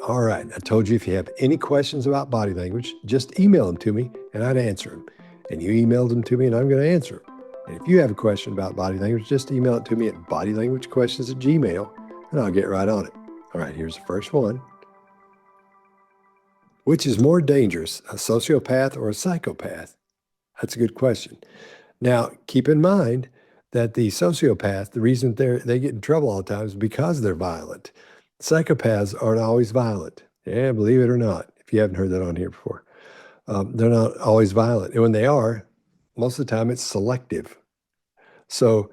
All right. I told you if you have any questions about body language, just email them to me and I'd answer them. And you emailed them to me and I'm going to answer them. And if you have a question about body language, just email it to me at bodylanguagequestions@gmail.com and I'll get right on it. All right, here's the first one. Which is more dangerous, a sociopath or a psychopath? That's a good question. Now, keep in mind that the sociopath, the reason they get in trouble all the time is because they're violent. Psychopaths aren't always violent. Yeah, believe it or not, if you haven't heard that on here before. They're not always violent. And when they are, most of the time it's selective. So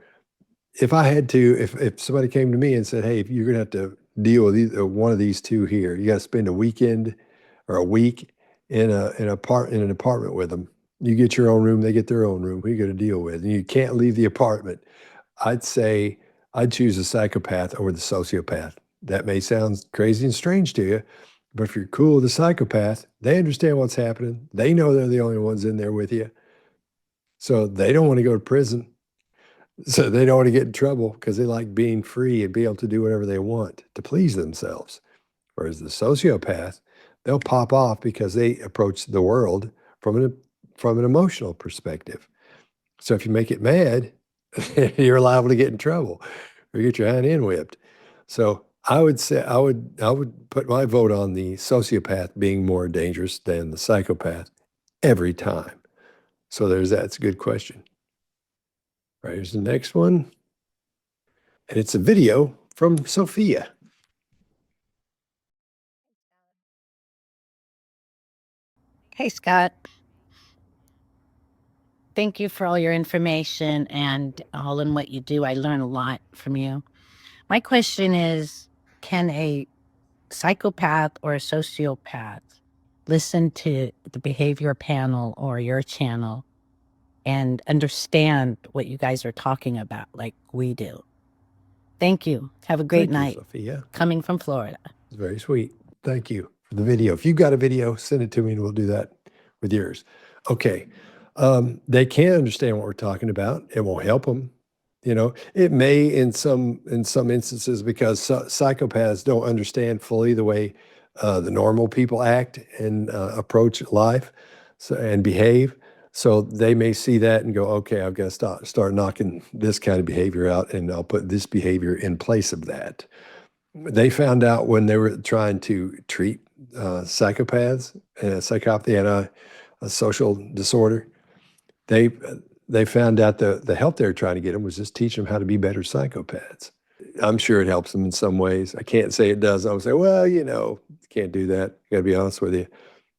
if I had to, if somebody came to me and said, hey, if you're going to have to deal with one of these two here, you got to spend a weekend or a week in an apartment with them. You get your own room, they get their own room. Who you got to deal with? And you can't leave the apartment. I'd say I'd choose a psychopath over the sociopath. That may sound crazy and strange to you, but if you're cool with a psychopath, they understand what's happening. They know they're the only ones in there with you. So they don't want to go to prison. So they don't want to get in trouble because they like being free and be able to do whatever they want to please themselves. Whereas the sociopath, they'll pop off because they approach the world from an emotional perspective. So if you make it mad, you're liable to get in trouble or get your hind end whipped. So I would say I would put my vote on the sociopath being more dangerous than the psychopath every time. So there's that. It's a good question. All right, here's the next one. And it's a video from Sophia. Hey, Scott. Thank you for all your information and all in what you do. I learn a lot from you. My question is, can a psychopath or a sociopath listen to the behavior panel or your channel and understand what you guys are talking about like we do? Thank you. Have a great night. Sophia. Coming from Florida. It's very sweet. Thank you for the video. If you've got a video, send it to me and we'll do that with yours. Okay. They can't understand what we're talking about. It won't help them. You know, it may in some instances because psychopaths don't understand fully the way the normal people act and approach life and behave. So they may see that and go, okay, I've got to start knocking this kind of behavior out and I'll put this behavior in place of that. They found out when they were trying to treat psychopaths, psychopathy and a social disorder, they found out the help they were trying to get them was just teach them how to be better psychopaths. I'm sure it helps them in some ways. I can't say it does. I would say, well, you know, can't do that. I got to be honest with you,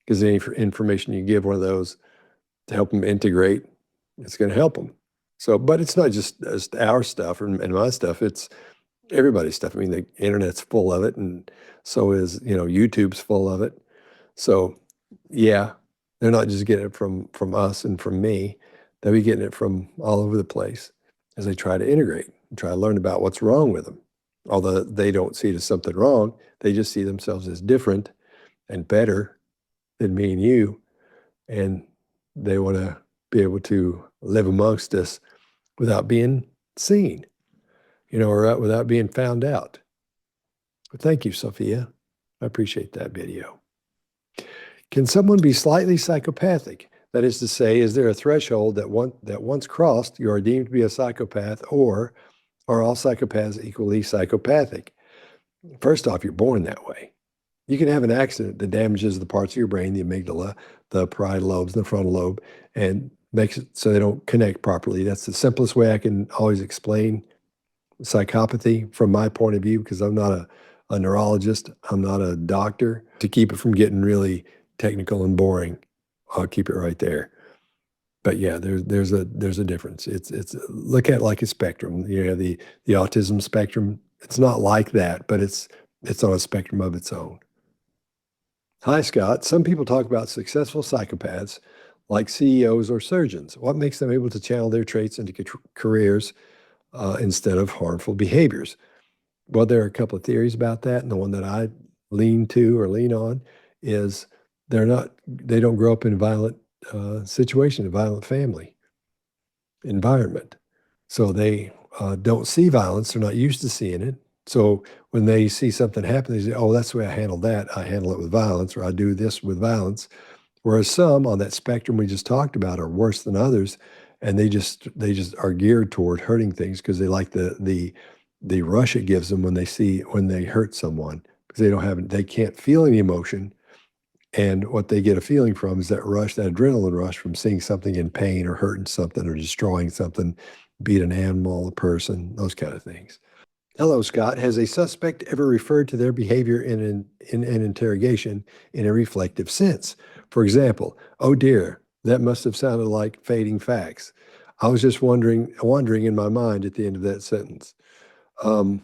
because any information you give one of those to help them integrate, it's going to help them. So, but it's not just our stuff and my stuff. It's everybody's stuff. I mean, the internet's full of it, and so is, you know, YouTube's full of it. So, yeah, they're not just getting it from us and from me. They'll be getting it from all over the place as they try to integrate and try to learn about what's wrong with them. Although they don't see it as something wrong, they just see themselves as different and better than me and you, and they want to be able to live amongst us without being seen, you know, or without being found out. But thank you, Sophia. I appreciate that video. Can someone be slightly psychopathic? That is to say, is there a threshold that once crossed, you are deemed to be a psychopath, or are all psychopaths equally psychopathic? First off, you're born that way. You can have an accident that damages the parts of your brain, the amygdala, the parietal lobes, and the frontal lobe, and makes it so they don't connect properly. That's the simplest way I can always explain psychopathy from my point of view, because I'm not a neurologist. I'm not a doctor. To keep it from getting really technical and boring, I'll keep it right there. But yeah, there's a difference. It's look at it like a spectrum. You know, the autism spectrum. It's not like that, but it's on a spectrum of its own. Hi, Scott. Some people talk about successful psychopaths like CEOs or surgeons. What makes them able to channel their traits into careers instead of harmful behaviors? Well, there are a couple of theories about that, and the one that I lean on is they don't grow up in a violent situation, a violent family environment. So they don't see violence. They're not used to seeing it. So when they see something happen, they say, oh, that's the way I handle that. I handle it with violence, or I do this with violence. Whereas some on that spectrum we just talked about are worse than others, and they just are geared toward hurting things because they like the rush it gives them when they hurt someone, because they can't feel any emotion. And what they get a feeling from is that rush, that adrenaline rush from seeing something in pain or hurting something or destroying something, be it an animal, a person, those kind of things. Hello, Scott. Has a suspect ever referred to their behavior in an interrogation in a reflective sense? For example, oh dear, that must have sounded like fading facts. I was just wondering in my mind at the end of that sentence. Um,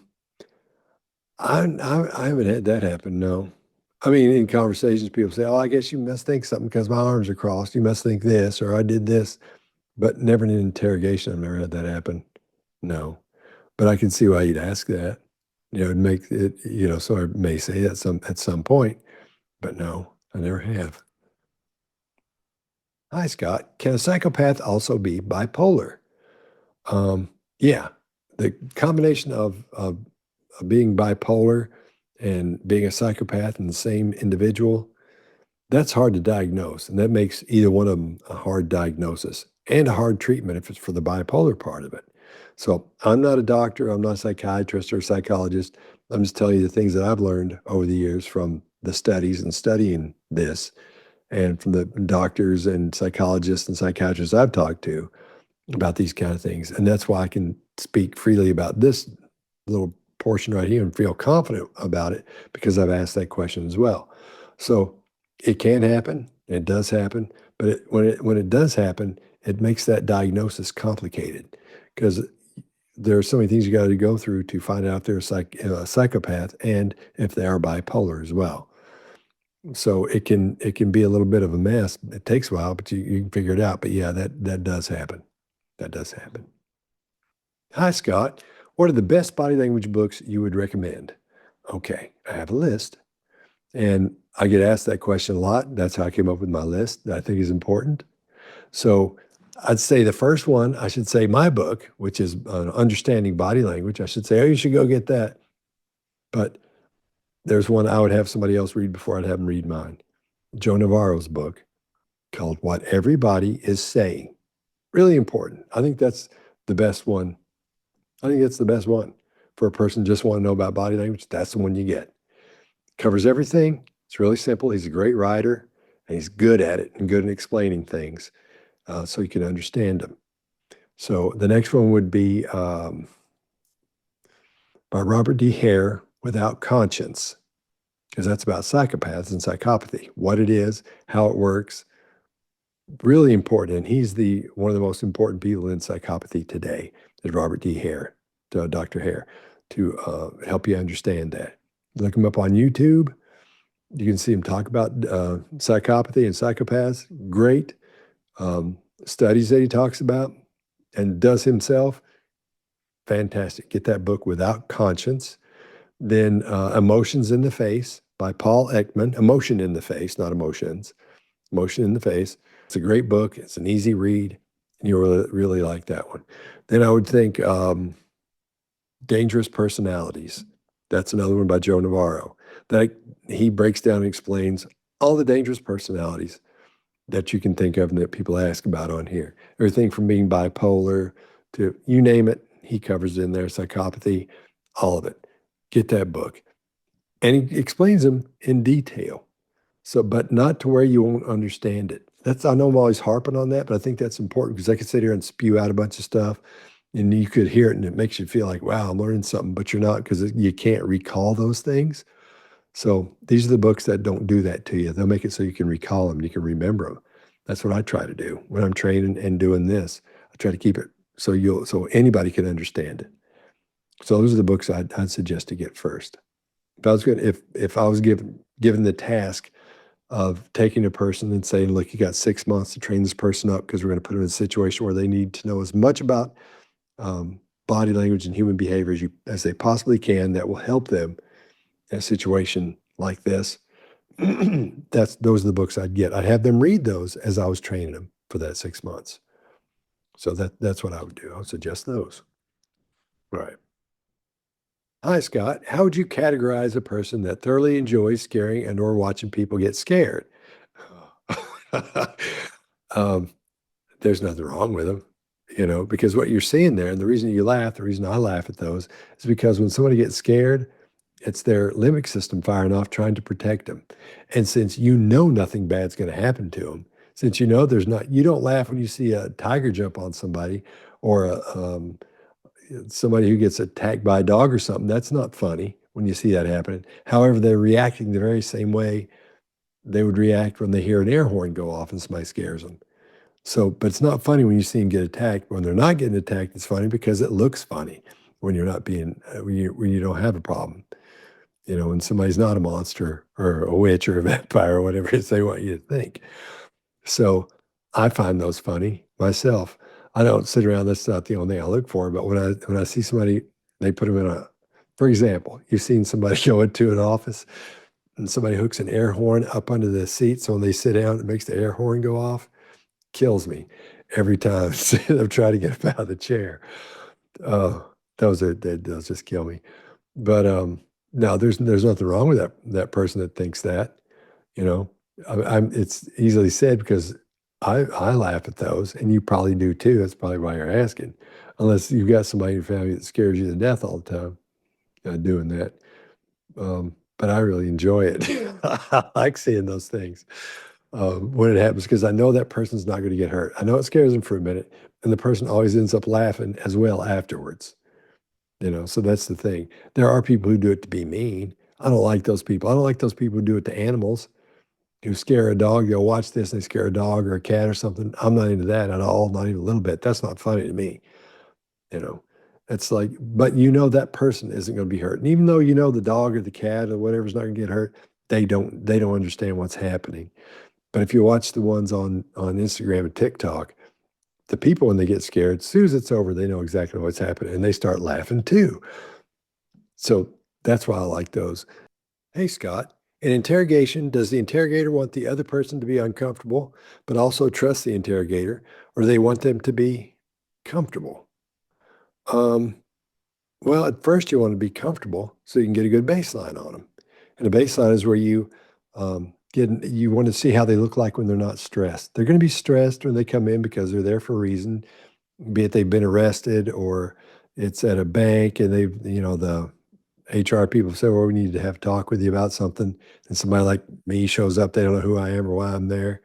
I haven't had that happen, no. I mean, in conversations, people say, oh, I guess you must think something because my arms are crossed. You must think this, or I did this, but never in an interrogation. I've never had that happen. No. But I can see why you'd ask that. It'd make it, so I may say that at some point, but no, I never have. Hi, Scott. Can a psychopath also be bipolar? Yeah, the combination of being bipolar and being a psychopath in the same individual, that's hard to diagnose, and that makes either one of them a hard diagnosis and a hard treatment if it's for the bipolar part of it. So I'm not a doctor, I'm not a psychiatrist or a psychologist. I'm just telling you the things that I've learned over the years from the studies and studying this, and from the doctors and psychologists and psychiatrists I've talked to about these kind of things. And that's why I can speak freely about this little portion right here and feel confident about it, because I've asked that question as well. So it can happen. It does happen. But when it does happen, it makes that diagnosis complicated, because there are so many things you got to go through to find out if they're a psychopath and if they are bipolar as well. So it can be a little bit of a mess. It takes a while, but you can figure it out. But yeah, that does happen. That does happen. Hi, Scott. What are the best body language books you would recommend? Okay, I have a list, and I get asked that question a lot. That's how I came up with my list that I think is important. So I'd say the first one, I should say my book, which is Understanding Body Language. I should say, oh, you should go get that. But there's one I would have somebody else read before I'd have them read mine. Joe Navarro's book called What Everybody is Saying. Really important. I think that's the best one. I think it's the best one for a person just want to know about body language. That's the one you get. Covers everything. It's really simple. He's a great writer, and he's good at it and good at explaining things, so you can understand them. So the next one would be by Robert D. Hare, Without Conscience, because that's about psychopaths and psychopathy, what it is, how it works. Really important. And he's one of the most important people in psychopathy today is Robert D. Hare, Dr. Hare, to help you understand that. Look him up on YouTube. You can see him talk about psychopathy and psychopaths. Great studies that he talks about and does himself. Fantastic. Get that book, Without Conscience. Then Emotions in the Face by Paul Ekman. Emotion in the Face, not emotions. Emotion in the Face. It's a great book. It's an easy read, and you'll really like that one. Then I would think Dangerous Personalities. That's another one by Joe Navarro. That he breaks down and explains all the dangerous personalities that you can think of and that people ask about on here. Everything from being bipolar to you name it, he covers it in there. Psychopathy, all of it. Get that book. And he explains them in detail. So, but not to where you won't understand it. I know I'm always harping on that, but I think that's important, because I could sit here and spew out a bunch of stuff and you could hear it and it makes you feel like, wow, I'm learning something, but you're not, because you can't recall those things. So these are the books that don't do that to you. They'll make it so you can recall them, you can remember them. That's what I try to do when I'm training and doing this. I try to keep it so anybody can understand it. So those are the books I'd suggest to get first. If I was given the task of taking a person and saying, look, you got 6 months to train this person up, because we're going to put them in a situation where they need to know as much about body language and human behavior as they possibly can, that will help them in a situation like this. Those are the books I'd get. I'd have them read those as I was training them for that 6 months. So that's what I would do. I would suggest those. Right. Hi, Scott. How would you categorize a person that thoroughly enjoys scaring and or watching people get scared? um, there's nothing wrong with them, because what you're seeing there, and the reason you laugh, the reason I laugh at those is because when somebody gets scared, it's their limbic system firing off trying to protect them. And since nothing bad's going to happen to them, since you don't laugh when you see a tiger jump on somebody or somebody who gets attacked by a dog or something. That's not funny when you see that happening. However, they're reacting the very same way they would react when they hear an air horn go off and somebody scares them. So, but it's not funny when you see them get attacked. When they're not getting attacked, it's funny because it looks funny when you're not being when you don't have a problem. When somebody's not a monster or a witch or a vampire or whatever it is they want you to think. So I find those funny myself. I don't sit around. That's not the only thing I look for. But when I see somebody, they put them in for example, you've seen somebody go into an office and somebody hooks an air horn up under the seat. So when they sit down, it makes the air horn go off. Kills me every time. I'm trying to get up out of the chair. Those just kill me. But no, there's nothing wrong with that person that thinks that. You know, it's easily said because I laugh at those, and you probably do too. That's probably why you're asking, unless you've got somebody in your family that scares you to death all the time doing that. But I really enjoy it. I like seeing those things when it happens because I know that person's not going to get hurt. I know it scares them for a minute, and the person always ends up laughing as well afterwards. So that's the thing. There are people who do it to be mean. I don't like those people. I don't like those people who do it to animals, who scare a dog. They'll watch this and they scare a dog or a cat or something. I'm not into that at all, not even a little bit. That's not funny to me. You know, it's like, but that person isn't going to be hurt. And even though the dog or the cat or whatever's not going to get hurt, they don't understand what's happening. But if you watch the ones on Instagram and TikTok, the people, when they get scared, as soon as it's over, they know exactly what's happening and they start laughing too. So that's why I like those. Hey, Scott. In interrogation, does the interrogator want the other person to be uncomfortable, but also trust the interrogator, or do they want them to be comfortable? Um, well, at first you want to be comfortable so you can get a good baseline on them. And a baseline is where you want to see how they look like when they're not stressed. They're going to be stressed when they come in because they're there for a reason, be it they've been arrested or it's at a bank and the HR people say, well, we need to have a talk with you about something. And somebody like me shows up, they don't know who I am or why I'm there.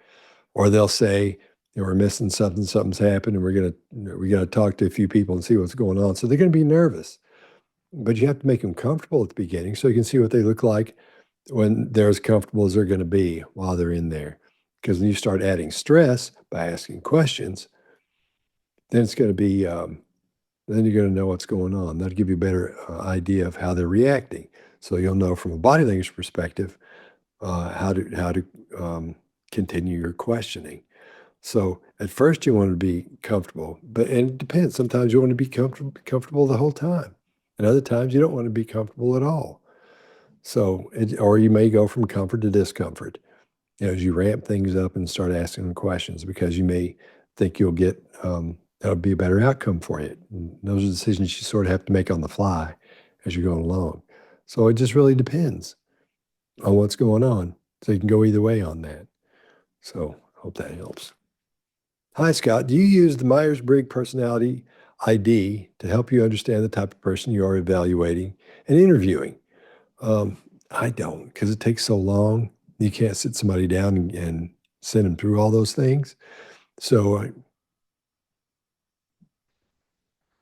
Or they'll say, we're missing something, something's happened, and we got to talk to a few people and see what's going on. So they're going to be nervous. But you have to make them comfortable at the beginning so you can see what they look like when they're as comfortable as they're going to be while they're in there. Because when you start adding stress by asking questions, then it's going to be then you're going to know what's going on. That'll give you a better idea of how they're reacting. So you'll know from a body language perspective how to continue your questioning. So at first you want to be comfortable, and it depends. Sometimes you want to be comfortable the whole time, and other times you don't want to be comfortable at all. So, or you may go from comfort to discomfort, as you ramp things up and start asking them questions because you may think you'll get that'll be a better outcome for you. And those are decisions you sort of have to make on the fly as you're going along. So it just really depends on what's going on. So you can go either way on that. So I hope that helps. Hi, Scott. Do you use the Myers-Briggs Personality ID to help you understand the type of person you are evaluating and interviewing? I don't, because it takes so long. You can't sit somebody down and send them through all those things. So,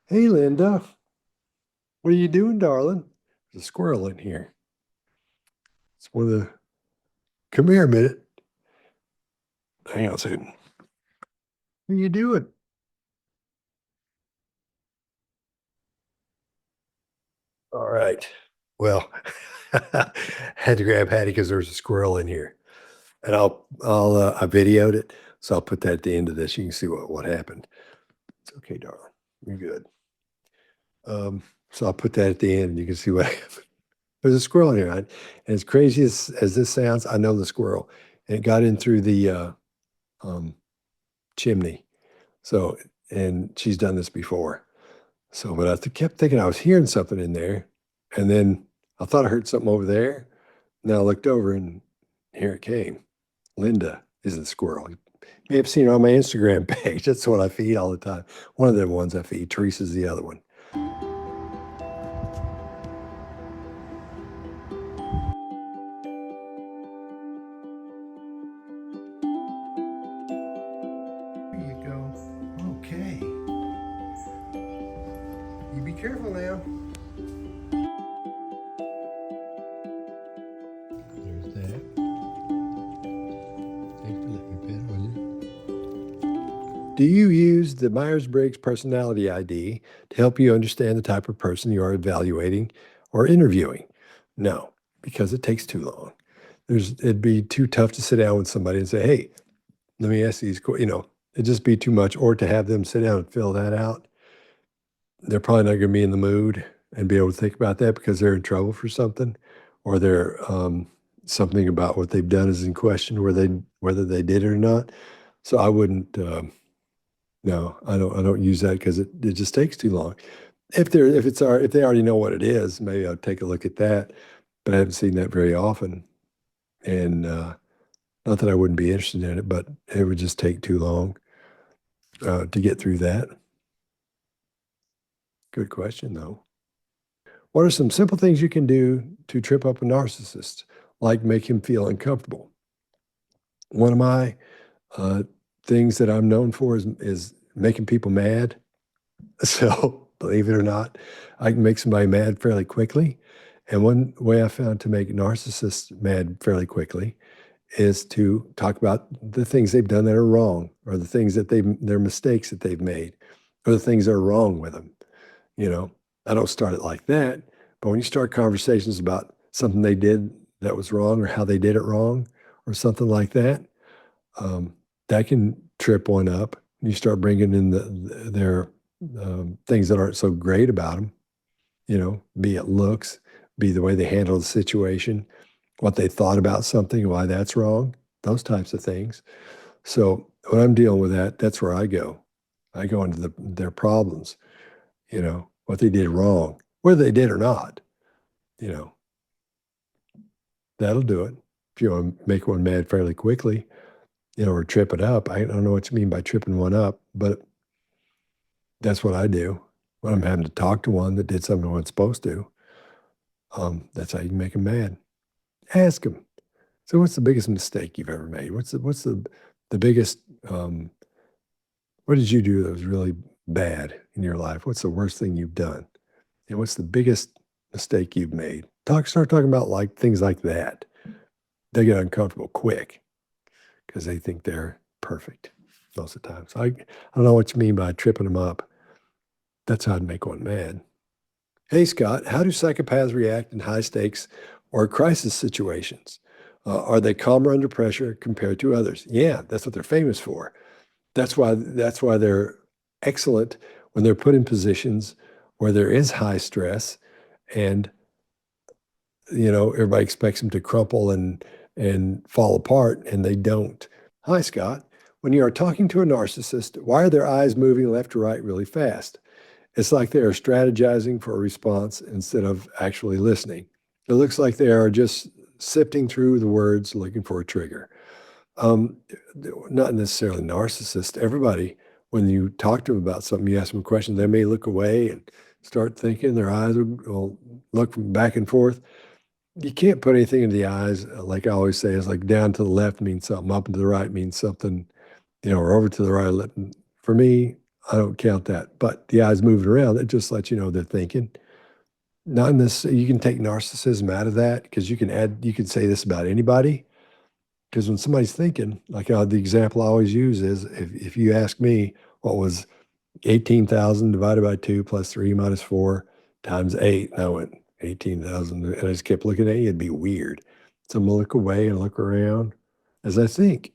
hey, Linda, what are you doing, darling? There's a squirrel in here. It's one of the, come here a minute. Hang on a second. What are you doing? All right. Well, had to grab Hattie because there's a squirrel in here. And I videoed it, so I'll put that at the end of this. You can see what happened. It's okay, darling. You're good. So I'll put that at the end, and you can see what happened. There's a squirrel in here, right? And as crazy as this sounds, I know the squirrel. And it got in through the chimney. So, and she's done this before. So, but I kept thinking I was hearing something in there. And then I thought I heard something over there. Now I looked over and here it came. Linda is the squirrel. You may have seen her on my Instagram page. That's what I feed all the time. One of the ones I feed. Teresa's the other one. There you go. Okay. You be careful now. There's that. Thanks for letting me pet on you. Do you use the Myers-Briggs personality ID to help you understand the type of person you are evaluating or interviewing? No, because it takes too long. It'd be too tough to sit down with somebody and say, hey, let me ask these, it'd just be too much. Or to have them sit down and fill that out. They're probably not going to be in the mood and be able to think about that because they're in trouble for something, or they're something about what they've done is in question, whether they did it or not. So I wouldn't. No, I don't use that because it just takes too long. If they already know what it is, maybe I'll take a look at that. But I haven't seen that very often, and not that I wouldn't be interested in it, but it would just take too long to get through that. Good question, though. What are some simple things you can do to trip up a narcissist, like make him feel uncomfortable? One of my things that I'm known for is making people mad. So believe it or not, I can make somebody mad fairly quickly. And one way I found to make narcissists mad fairly quickly is to talk about the things they've done that are wrong, or the things that their mistakes that they've made, or the things that are wrong with them. I don't start it like that, but when you start conversations about something they did that was wrong, or how they did it wrong, or something like that, that can trip one up. You start bringing in their things that aren't so great about them, be it looks, be the way they handle the situation, what they thought about something, why that's wrong, those types of things. So when I'm dealing with that, that's where I go. I go into their problems, what they did wrong, whether they did or not, that'll do it. If you want to make one mad fairly quickly, or trip it up. I don't know what you mean by tripping one up, but that's what I do when I'm having to talk to one that did something I wasn't supposed to. That's how you can make them mad. Ask them. So, what's the biggest mistake you've ever made? What's the biggest? What did you do that was really bad in your life? What's the worst thing you've done? And what's the biggest mistake you've made? Start talking about things like that. They get uncomfortable quick because they think they're perfect most of the time. So I don't know what you mean by tripping them up. That's how I'd make one mad. Hey, Scott, how do psychopaths react in high stakes or crisis situations? Are they calmer under pressure compared to others? Yeah, that's what they're famous for. That's why they're excellent when they're put in positions where there is high stress, and everybody expects them to crumple and fall apart, and they don't. Hi, Scott. When you are talking to a narcissist, why are their eyes moving left to right really fast? It's like they are strategizing for a response instead of actually listening. It looks like they are just sifting through the words looking for a trigger. Not necessarily narcissist. Everybody, when you talk to them about something, you ask them a question, they may look away and start thinking. Their eyes will look back and forth. You can't put anything in the eyes, like I always say, is like down to the left means something, up and to the right means something, or over to the right. For me, I don't count that. But the eyes moving around, it just lets you know they're thinking. Not necessarily, you can take narcissism out of that because you can say this about anybody. Because when somebody's thinking, like the example I always use is if you ask me what was 18,000 divided by 2 plus 3 minus 4 times 8, and I went 18,000, and I just kept looking at you, it'd be weird. So I'm going to look away and look around as I think.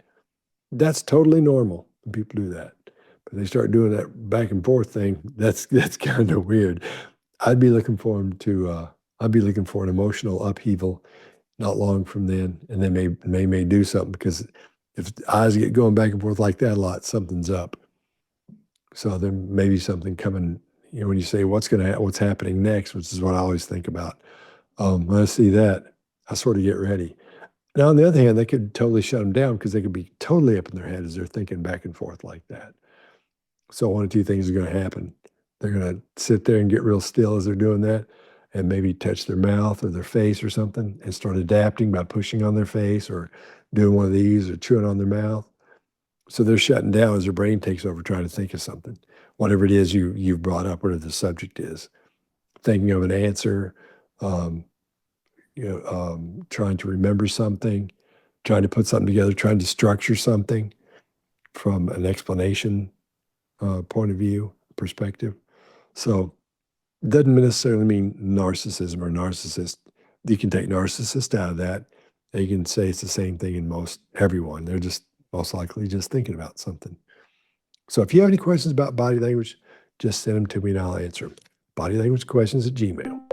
That's totally normal when people do that. But they start doing that back and forth thing, that's kind of weird. I'd be looking for an emotional upheaval not long from then, and they may do something, because if the eyes get going back and forth like that a lot, something's up. So there may be something coming, when you say what's happening next, which is what I always think about. When I see that, I sort of get ready. Now, on the other hand, they could totally shut them down because they could be totally up in their head as they're thinking back and forth like that. So one of two things are going to happen. They're going to sit there and get real still as they're doing that and maybe touch their mouth or their face or something and start adapting by pushing on their face or doing one of these or chewing on their mouth. So they're shutting down as their brain takes over trying to think of something, whatever it is you've brought up, whatever the subject is. Thinking of an answer, trying to remember something, trying to put something together, trying to structure something from an explanation point of view, perspective. So it doesn't necessarily mean narcissism or narcissist. You can take narcissist out of that. And you can say it's the same thing in everyone. They're just most likely just thinking about something. So if you have any questions about body language, just send them to me and I'll answer them. Bodylanguagequestions@gmail.com.